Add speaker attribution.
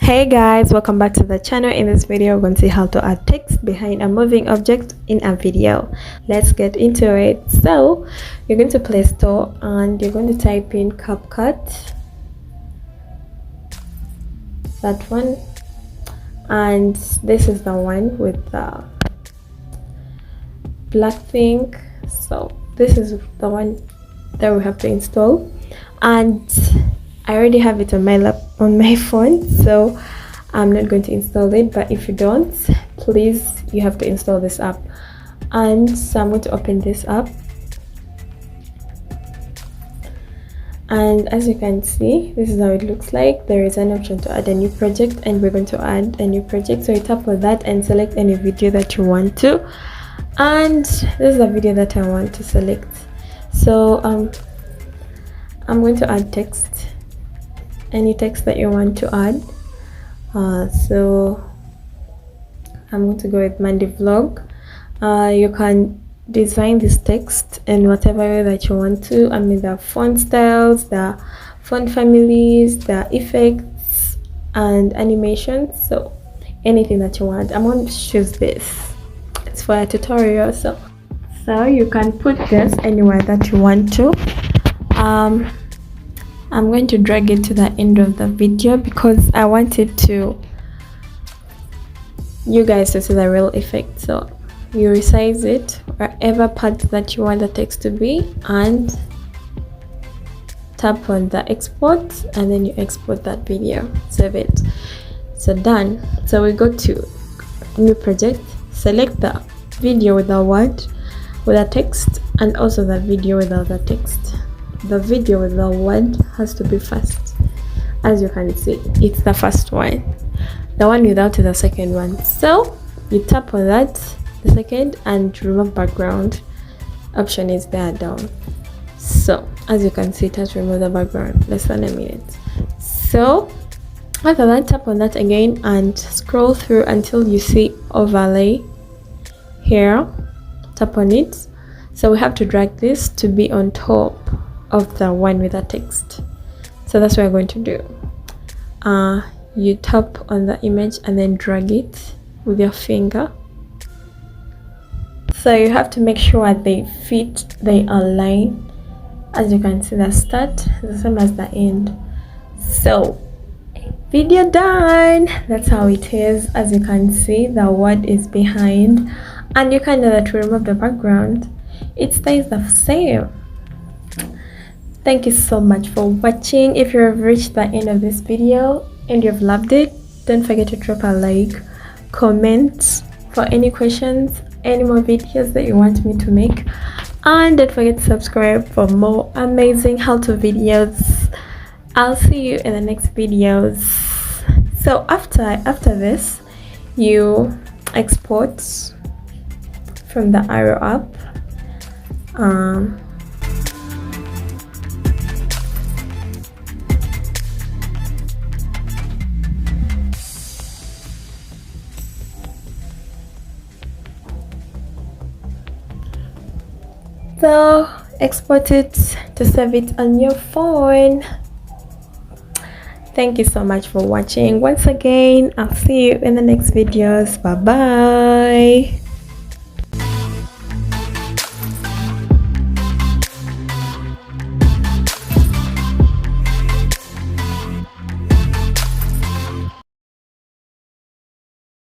Speaker 1: Hey guys, welcome back to the channel. In this video we're going to see how to add text behind a moving object in a video. Let's get into it. So you're going to Play Store and you're going to type in Capcut, that one, and this is the one with the black thing. So this is the one that we have to install, and I already have it on my phone, so I'm not going to install it. But if you don't, please, you have to install this app. And so I'm going to open this up, and as you can see, this is how it looks like. There is an option to add a new project, and we're going to add a new project. So you tap on that and select any video that you want to, and this is a video that I want to select. So I'm going to add text, any text that you want to add. So I'm going to go with Monday vlog. You can design this text in whatever way that you want to. I mean, the font styles, the font families, the effects and animations, so anything that you want. I'm going to choose this. It's for a tutorial, so you can put this anywhere that you want to. I'm going to drag it to the end of the video because I wanted you guys to see the real effect. So you resize it wherever part that you want the text to be, and tap on the export, and then you export that video, save it. So done. So we go to new project, select the video with the word with the text, and also the video without the text. The video with the word has to be first. As you can see, it's the first one. The one without is the second one. So you tap on that, the second, and remove background option is there down. So as you can see, it has removed the background, less than a minute. So after that, tap on that again and scroll through until you see overlay here. Tap on it. So we have to drag this to be on top of the one with the text. So that's what we're going to do. You tap on the image and then drag it with your finger. So you have to make sure they fit, they align. As you can see, the start is the same as the end. So video done. That's how it is. As you can see, the word is behind, and you can do that to remove the background. It stays the same. Thank you so much for watching. If you have reached the end of this video and you've loved it, don't forget to drop a like, comment for any questions, any more videos that you want me to make, and don't forget to subscribe for more amazing how-to videos. I'll see you in the next videos. So after this, you export from the arrow up. So export it to save it on your phone. Thank you so much for watching. Once again, I'll see you in the next videos. Bye bye.